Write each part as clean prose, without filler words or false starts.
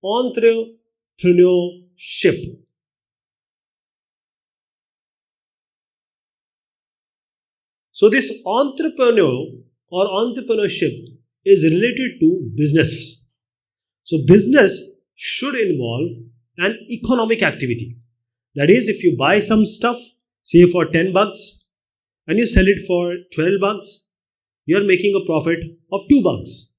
entrepreneurship. So this entrepreneur or entrepreneurship is related to business. So business should involve an economic activity. That is, if you buy some stuff, say for 10 bucks, and you sell it for 12 bucks, you are making a profit of 2 bucks.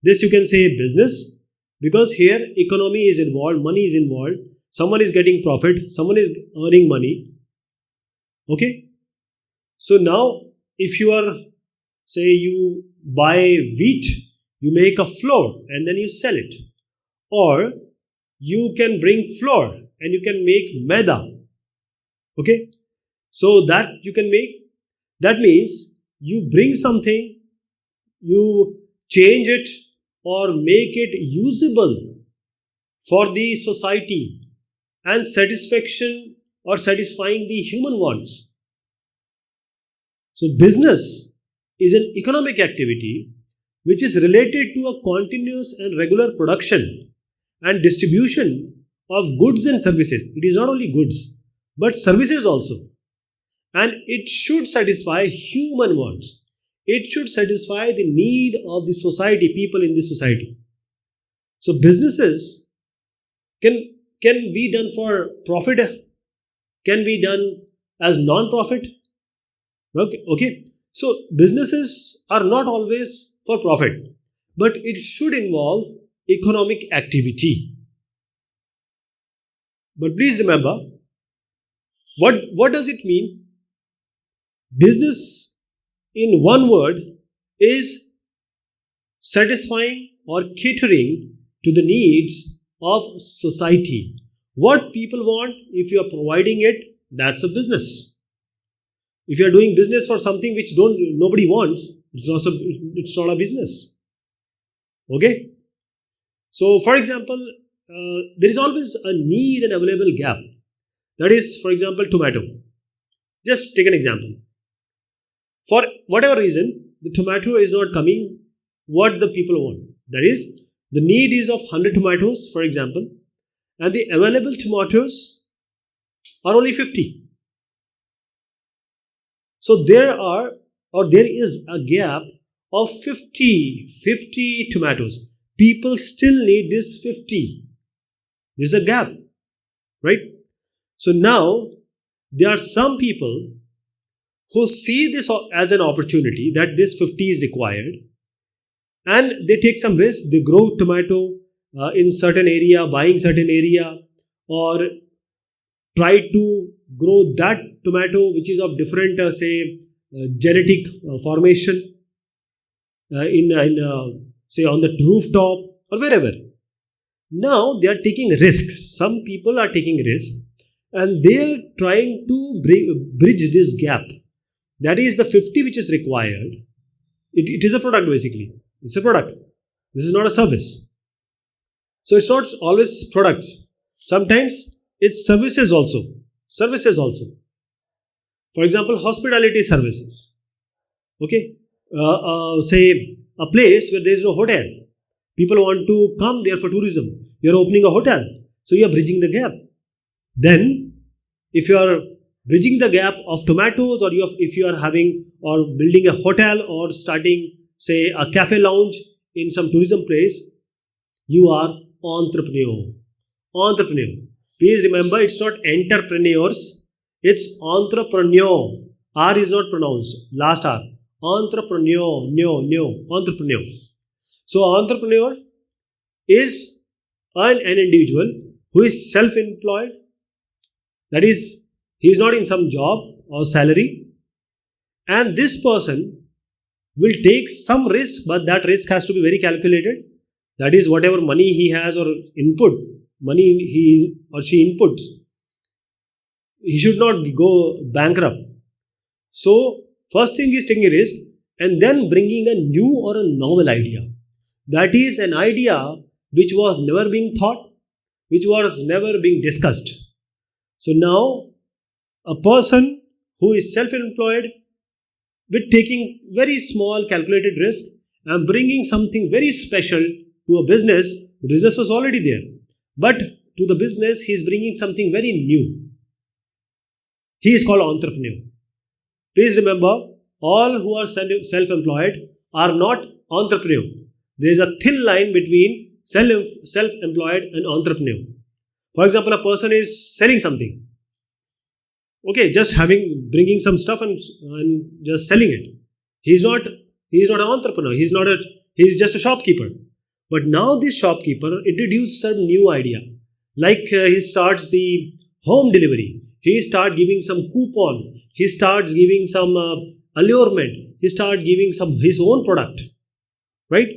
This you can say business, because here economy is involved, money is involved, someone is getting profit, someone is earning money. Okay? So now, if you are, say you buy wheat, you make a flour and then you sell it. Or you can bring flour and you can make maida. Okay? So that you can make, that means you bring something, you change it or make it usable for the society and satisfaction or satisfying the human wants. So business is an economic activity which is related to a continuous and regular production and distribution of goods and services. It is not only goods, but services also. And it should satisfy human wants. It should satisfy the need of the society, people in the society. So businesses can be done for profit, can be done as non-profit. Okay. So businesses are not always for profit, but it should involve economic activity. But please remember, what does it mean? Business, in one word, is satisfying or catering to the needs of society. What people want, if you are providing it, that's a business. If you are doing business for something which nobody wants, it's not a business. Okay? So, for example, there is always a need and available gap. That is, for example, tomato. Just take an example. For whatever reason, the tomato is not coming what the people want. That is, the need is of 100 tomatoes, for example, and the available tomatoes are only 50. So there is a gap of 50 tomatoes. People still need this 50. There's a gap, right? So now there are some people who see this as an opportunity that this 50 is required, and they take some risk. They grow tomato in certain area, buying certain area, or try to grow that tomato which is of different genetic formation say on the rooftop or wherever. Now they are taking risk. Some people are taking risk and they are trying to bridge this gap. That is the 50 which is required. It is a product basically. It's a product. This is not a service. So it's not always products. Sometimes it's services also. For example, hospitality services. Okay. Say a place where there is no hotel. People want to come there for tourism. You are opening a hotel. So you are bridging the gap. Then, if you are bridging the gap of tomatoes, or if you are having or building a hotel or starting, say, a cafe lounge in some tourism place, you are entrepreneur. Please remember, it's not entrepreneurs, it's entrepreneur. R is not pronounced, last R. Entrepreneur. So, entrepreneur is an individual who is self-employed. That is, he is not in some job or salary. And this person will take some risk, but that risk has to be very calculated. That is, whatever money he has or money he or she inputs, he should not go bankrupt. So, first thing is taking a risk and then bringing a new or a novel idea. That is an idea which was never being thought, which was never being discussed. So now, a person who is self-employed with taking very small calculated risk and bringing something very special to a business, the business was already there. But to the business, he is bringing something very new. He is called entrepreneur. Please remember, all who are self-employed are not entrepreneur. There is a thin line between self-employed and entrepreneur. For example, a person is selling something. Okay, just bringing some stuff and just selling it. He is not an entrepreneur. He is just a shopkeeper. But now this shopkeeper introduced some new idea. Like he starts the home delivery. He starts giving some coupon. He starts giving some allurement. He starts giving his own product. Right?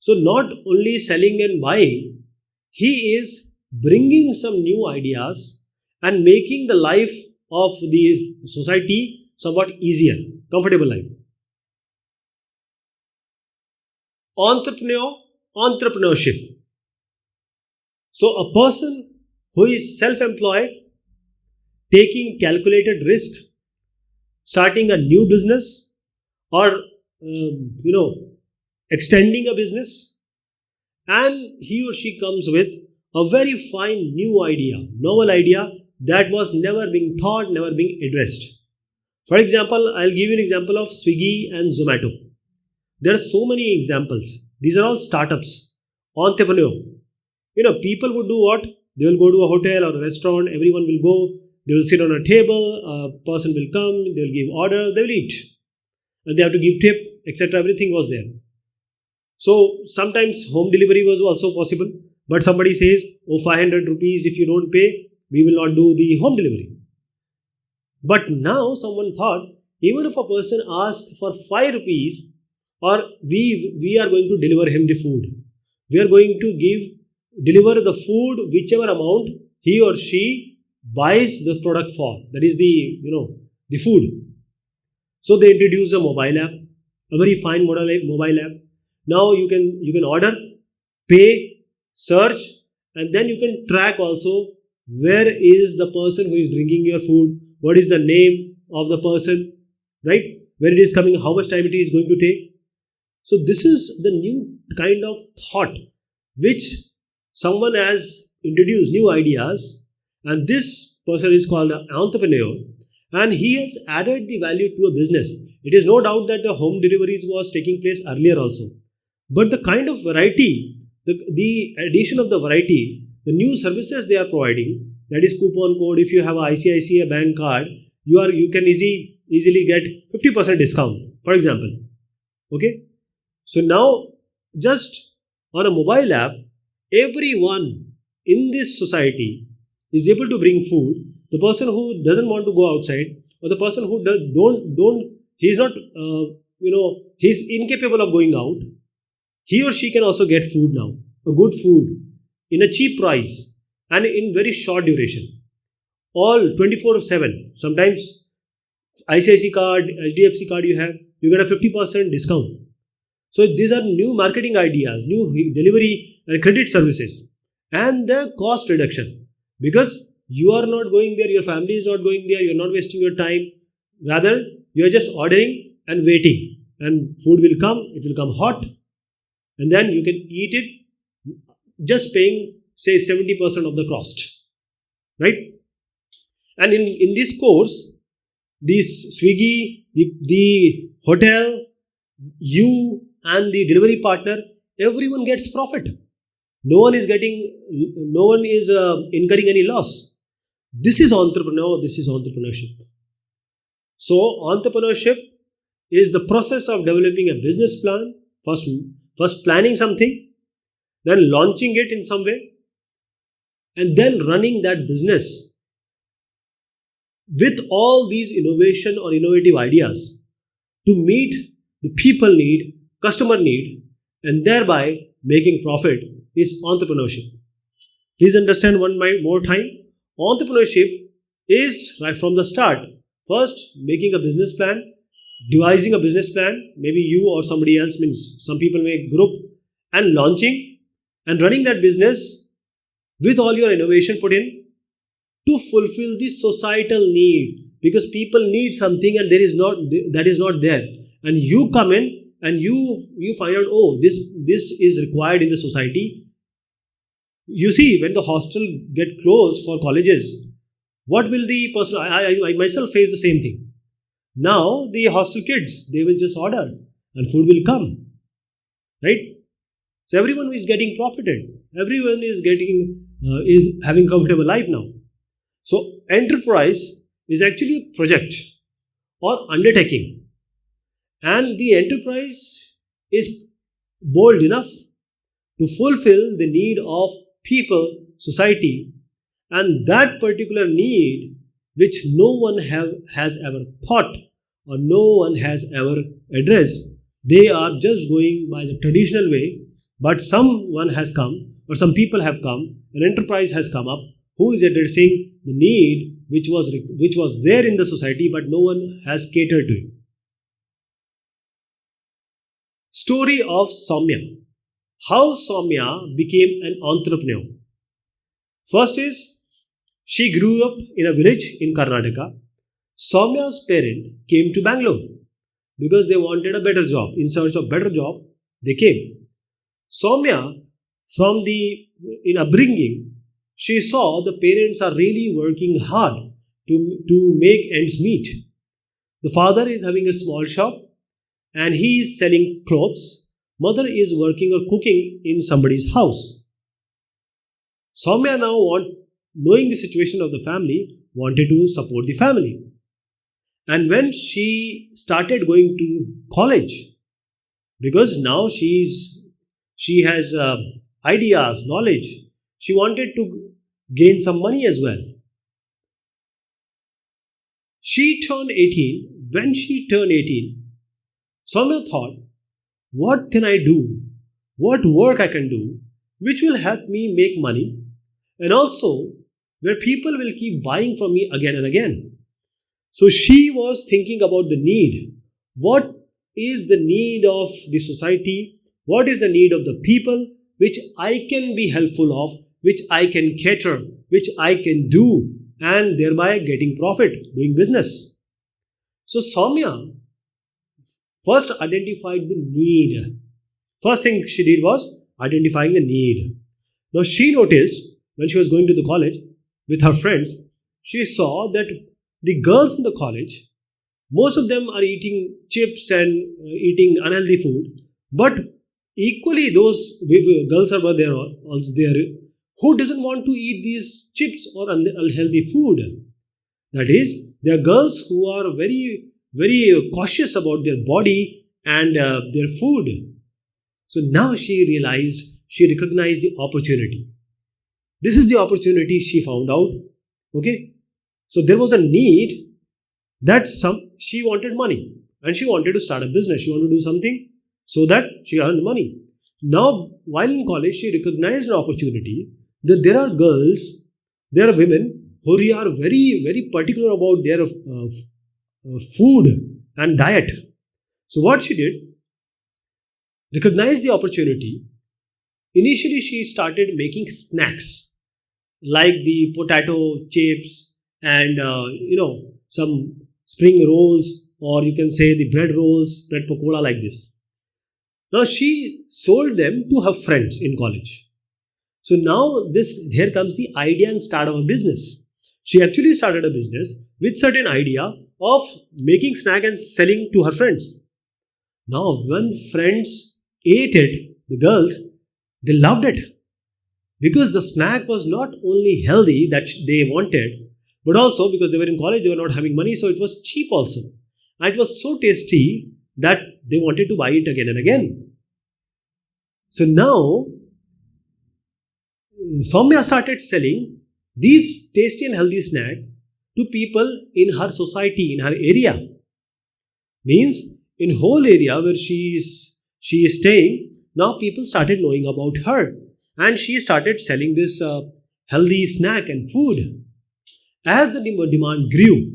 So not only selling and buying, he is bringing some new ideas and making the life of the society somewhat easier, comfortable life. Entrepreneurship. So a person who is self-employed, taking calculated risk, starting a new business, or extending a business, and he or she comes with a very fine new idea, novel idea that was never being thought, never being addressed. For example, I'll give you an example of Swiggy and Zomato. There are so many examples. These are all startups, entrepreneur. People would do what? They will go to a hotel or a restaurant, everyone will go, they will sit on a table, a person will come, they will give order, they will eat. And they have to give tip, etc. Everything was there. So sometimes home delivery was also possible, but somebody says, 500 rupees if you don't pay, we will not do the home delivery. But now someone thought, even if a person asks for 5 rupees, or we are going to deliver him the food. We are going to deliver the food, whichever amount he or she buys the product for. That is the food. So they introduced a mobile app, a very fine mobile app. Now you can order, pay, search, and then you can track also where is the person who is bringing your food, what is the name of the person, right? Where it is coming, how much time it is going to take. So this is the new kind of thought which someone has introduced, new ideas, and this person is called an entrepreneur, and he has added the value to a business. It is no doubt that the home deliveries was taking place earlier also, but the kind of variety, the addition of the variety, the new services they are providing, that is coupon code. If you have a ICICI bank card, you can easily get 50% discount, for example. Okay. So now, just on a mobile app, everyone in this society is able to bring food. The person who doesn't want to go outside, or the person who he's not, he's incapable of going out, he or she can also get food now, a good food, in a cheap price and in very short duration. All 24/7. Sometimes ICICI card, HDFC card you get a 50% discount. So these are new marketing ideas, new delivery and credit services, and the cost reduction, because you are not going there, your family is not going there, you are not wasting your time. Rather, you are just ordering and waiting, and food will come, it will come hot, and then you can eat it just paying say 70% of the cost, right? And in this course, this Swiggy, the hotel, you and the delivery partner, everyone gets profit. No one is incurring any loss. This is entrepreneurship. So entrepreneurship is the process of developing a business plan, first planning something, then launching it in some way, and then running that business with all these innovation or innovative ideas to meet the people need, customer need, and thereby making profit is entrepreneurship. Please understand one more time. Entrepreneurship is right from the start. First, making a business plan, devising a business plan, maybe you or somebody else, means some people may group, and launching and running that business with all your innovation put in to fulfill the societal need, because people need something and that is not there, and you come in and you find out, oh, this is required in the society. You see, when the hostel get closed for colleges, what will the person? I myself face the same thing. Now the hostel kids, they will just order and food will come, right? So everyone is getting profited. Everyone is having comfortable life now. So enterprise is actually a project or undertaking, and the enterprise is bold enough to fulfill the need of people, society, and that particular need which no one has ever thought or no one has ever addressed. They are just going by the traditional way, but someone has come or some people have come, an enterprise has come up who is addressing the need which was there in the society but no one has catered to it. Story of Soumya. How Soumya became an entrepreneur. First is, she grew up in a village in Karnataka. Soumya's parents came to Bangalore because they wanted a better job. In search of better job, they came. Soumya, in upbringing, she saw the parents are really working hard to make ends meet. The father is having a small shop and he is selling clothes. Mother is working or cooking in somebody's house. Soumya now, knowing the situation of the family, wanted to support the family. And when she started going to college, because now she has ideas, knowledge, she wanted to gain some money as well. She turned 18. When she turned 18, Soumya thought, what can I do? What work I can do which will help me make money and also where people will keep buying from me again and again. So she was thinking about the need. What is the need of the society? What is the need of the people which I can be helpful of, which I can cater, which I can do, and thereby getting profit, doing business. So Soumya first identified the need. First thing she did was identifying the need. Now she noticed when she was going to the college with her friends, she saw that the girls in the college, most of them are eating chips and eating unhealthy food, but equally those girls are there also there who doesn't want to eat these chips or unhealthy food. That is, there are girls who are very, very cautious about their body and their food. So now she recognized the opportunity. This is the opportunity she found out. Okay. So there was a need that she wanted money and she wanted to start a business. She wanted to do something so that she earned money. Now, while in college, she recognized an opportunity that there are girls, there are women who are very, very particular about their food and diet. So what she did, recognized the opportunity. Initially, she started making snacks like the potato chips and some spring rolls, or you can say the bread rolls, bread pakoda like this. Now she sold them to her friends in college. So now here comes the idea and start of a business. She actually started a business with certain idea of making snack and selling to her friends. Now when friends ate it, the girls, they loved it because the snack was not only healthy that they wanted, but also because they were in college, they were not having money, so it was cheap also. And it was so tasty that they wanted to buy it again and again. So now, Soumya started selling these tasty and healthy snacks to people in her society, in her area. Means, in whole area where she is staying, now people started knowing about her. And she started selling this healthy snack and food. As the demand grew,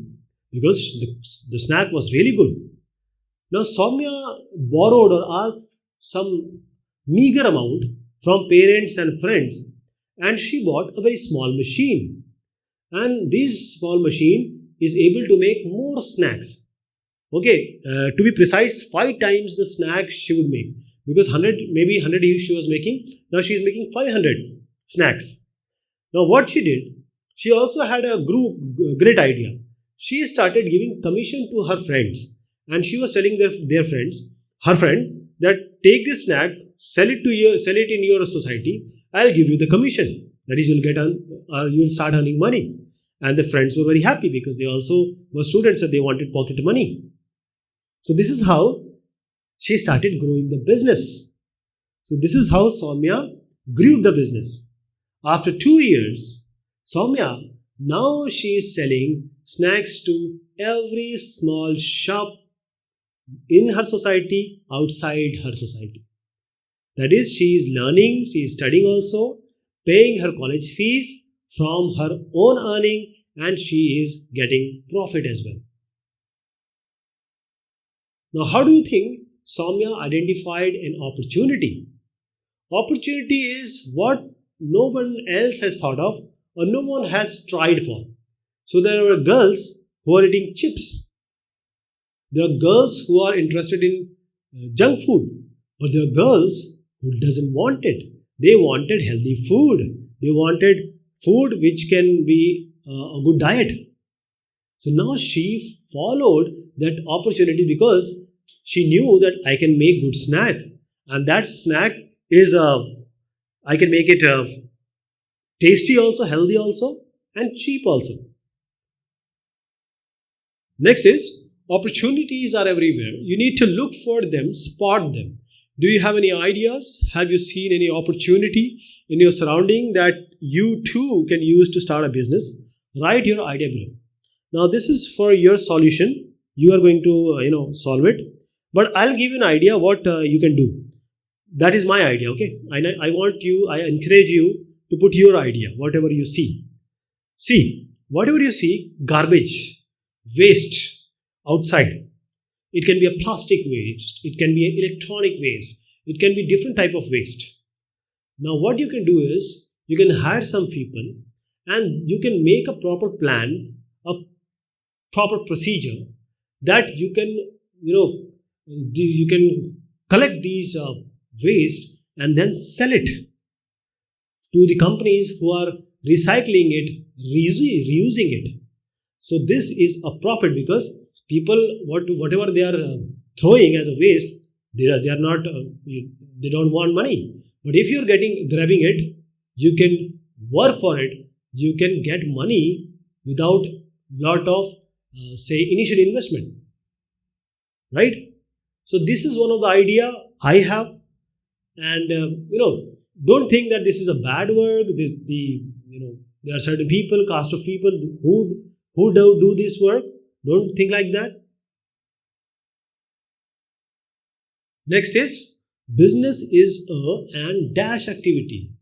because the snack was really good, now Soumya borrowed or asked some meager amount from parents and friends, and she bought a very small machine. And this small machine is able to make more snacks. Okay, to be precise, 5 times the snacks she would make, because 100, maybe 100 she was making. Now she is making 500 snacks. Now what she did, she also had a great idea. She started giving commission to her friends, and she was telling their friends, her friend, that take this snack, sell it in your society. I'll give you the commission. That is, you will start earning money. And the friends were very happy because they also were students and they wanted pocket money. So this is how she started growing the business. So this is how Soumya grew the business. After 2 years, Soumya, now she is selling snacks to every small shop in her society, outside her society. That is, she is learning, she is studying also, paying her college fees from her own earning, and she is getting profit as well. Now, how do you think Soumya identified an opportunity? Opportunity is what no one else has thought of or no one has tried for. So there are girls who are eating chips. There are girls who are interested in junk food. But there are girls who doesn't want it. They wanted healthy food. They wanted food which can be a good diet. So now she followed that opportunity because she knew that I can make good snack, and that snack is I can make it tasty also, healthy also, and cheap also. Next is, opportunities are everywhere. You need to look for them, spot them. Do you have any ideas? Have you seen any opportunity in your surrounding that you too can use to start a business? Write your idea below. Now this is for your solution. You are going to solve it, but I'll give you an idea what you can do. That is my idea. Okay, I encourage you to put your idea, whatever you see. See, whatever you see, garbage, waste outside. It can be a plastic waste, it can be an electronic waste, it can be different type of waste. Now what you can do is, you can hire some people and you can make a proper plan, a proper procedure that you can collect these waste and then sell it to the companies who are recycling it, reusing it. So this is a profit because people, whatever they are throwing as a waste, they are not they don't want money. But if you're grabbing it, you can work for it. You can get money without lot of initial investment, right? So this is one of the idea I have, and don't think that this is a bad work. There are certain people, caste of people who do this work. Don't think like that. Next is, business is a and dash activity.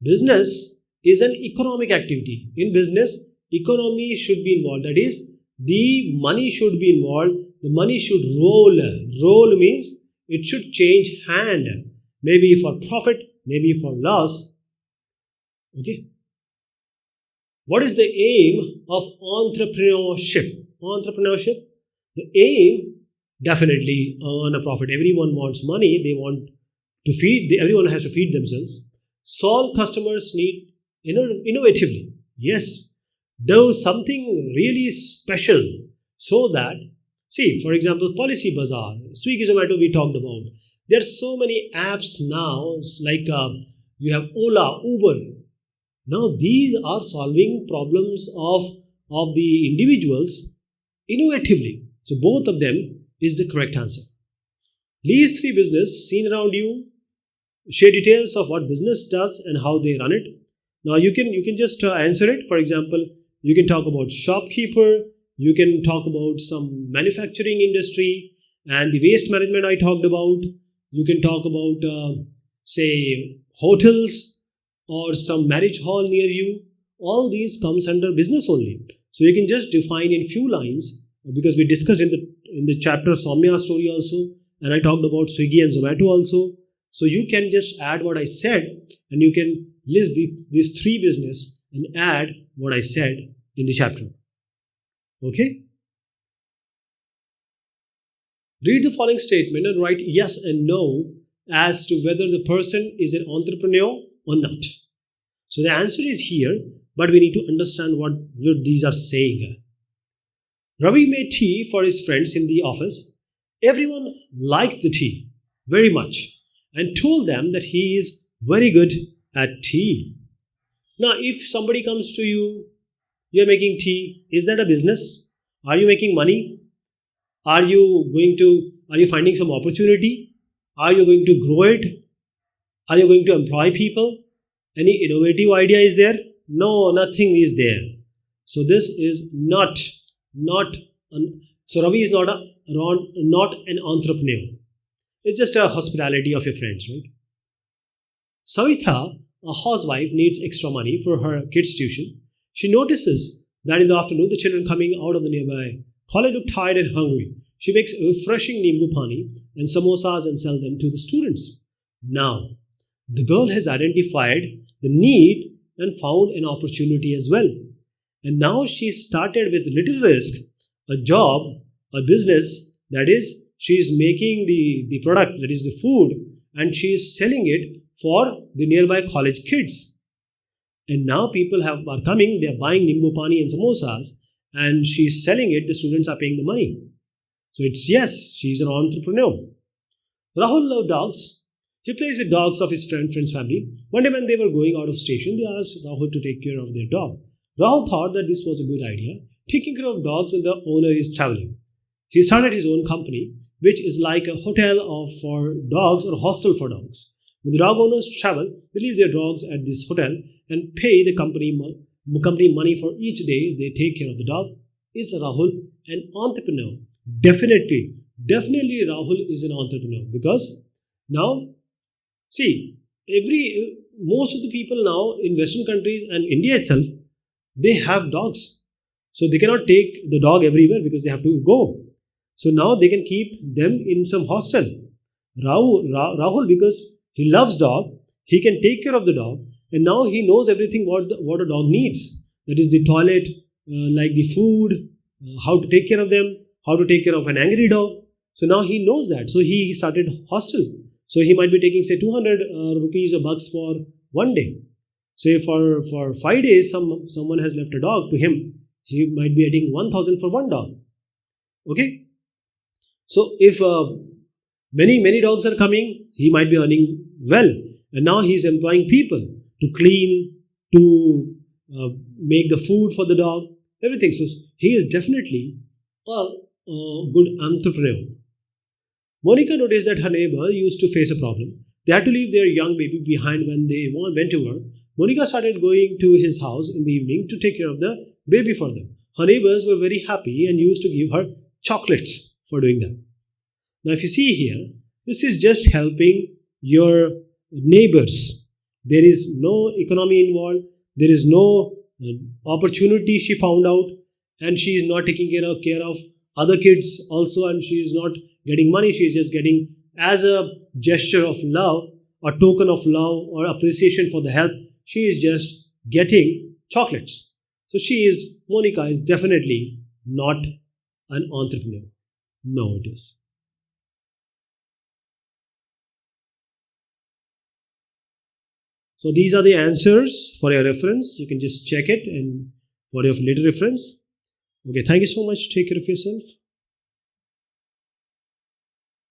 Business is an economic activity. In business, economy should be involved. That is, the money should be involved. The money should roll. Roll means it should change hand. Maybe for profit, maybe for loss. Okay. What is the aim of entrepreneurship? Entrepreneurship, the aim, definitely earn a profit. Everyone wants money. They want to feed. Everyone has to feed themselves. Solve customers' need innovatively. Yes, do something really special so that, see, for example, Policy Bazaar, Swiggy, Zomato, we talked about. There are so many apps now, like you have Ola, Uber. Now these are solving problems of the individuals innovatively. So both of them is the correct answer. These three business seen around you, share details of what business does and how they run it. Now you can just answer it. For example, you can talk about shopkeeper, you can talk about some manufacturing industry and the waste management I talked about. You can talk about say hotels or some marriage hall near you. All these comes under business only. So you can just define in few lines, because we discussed in the chapter Soumya story also, and I talked about Swiggy and Zomato also. So you can just add what I said, and you can list these three business and add what I said in the chapter. Okay. Read the following statement and write yes and no as to whether the person is an entrepreneur or not. So the answer is here, but we need to understand what these are saying. Ravi made tea for his friends in the office. Everyone liked the tea very much and told them that he is very good at tea. Now, if somebody comes to you, you're making tea, is that a business? Are you making money? Are you finding some opportunity? Are you going to grow it? Are you going to employ people? Any innovative idea is there? No, nothing is there. So this is not so Ravi is not an entrepreneur. It's just a hospitality of your friends, right? Savitha, a housewife, needs extra money for her kids' tuition. She notices that in the afternoon, the children coming out of the nearby college look tired and hungry. She makes refreshing nimbu pani and samosas and sells them to the students. Now, the girl has identified the need and found an opportunity as well. And now she started with little risk, a job, a business, that is, she is making the product, that is the food, and she is selling it for the nearby college kids. And now people are coming, they are buying nimbu pani and samosas, and she is selling it, the students are paying the money. So it's yes, she is an entrepreneur. Rahul loved dogs. He plays with dogs of his friend's family. One day when they were going out of station, they asked Rahul to take care of their dog. Rahul thought that this was a good idea, taking care of dogs when the owner is traveling. He started his own company, which is like a hotel for dogs or a hostel for dogs. When the dog owners travel, they leave their dogs at this hotel and pay the company money for each day they take care of the dog. Is Rahul an entrepreneur? Definitely Rahul is an entrepreneur, because now, see, most of the people now in Western countries and India itself, they have dogs. So they cannot take the dog everywhere because they have to go. So now they can keep them in some hostel. Rahul, because he loves dog, he can take care of the dog, and now he knows everything what a dog needs. That is the toilet, like the food, how to take care of them, how to take care of an angry dog. So now he knows that. So he started hostel. So he might be taking say 200 rupees or bucks for one day. So if for 5 days someone has left a dog to him, he might be getting 1,000 for one dog. Okay. So if many dogs are coming, he might be earning well. And now he is employing people to clean, to make the food for the dog, everything. So he is definitely a good entrepreneur. Monica noticed that her neighbor used to face a problem. They had to leave their young baby behind when they went to work. Monica started going to his house in the evening to take care of the baby for them. Her neighbors were very happy and used to give her chocolates for doing that. Now, if you see here, this is just helping your neighbors. There is no economy involved. There is no opportunity she found out, and she is not taking care of other kids also, and she is not getting money. She is just getting as a gesture of love, a token of love or appreciation for the help. She is just getting chocolates. So Monica is definitely not an entrepreneur. No, it is. So these are the answers for your reference. You can just check it and for your later reference. Okay, thank you so much. Take care of yourself.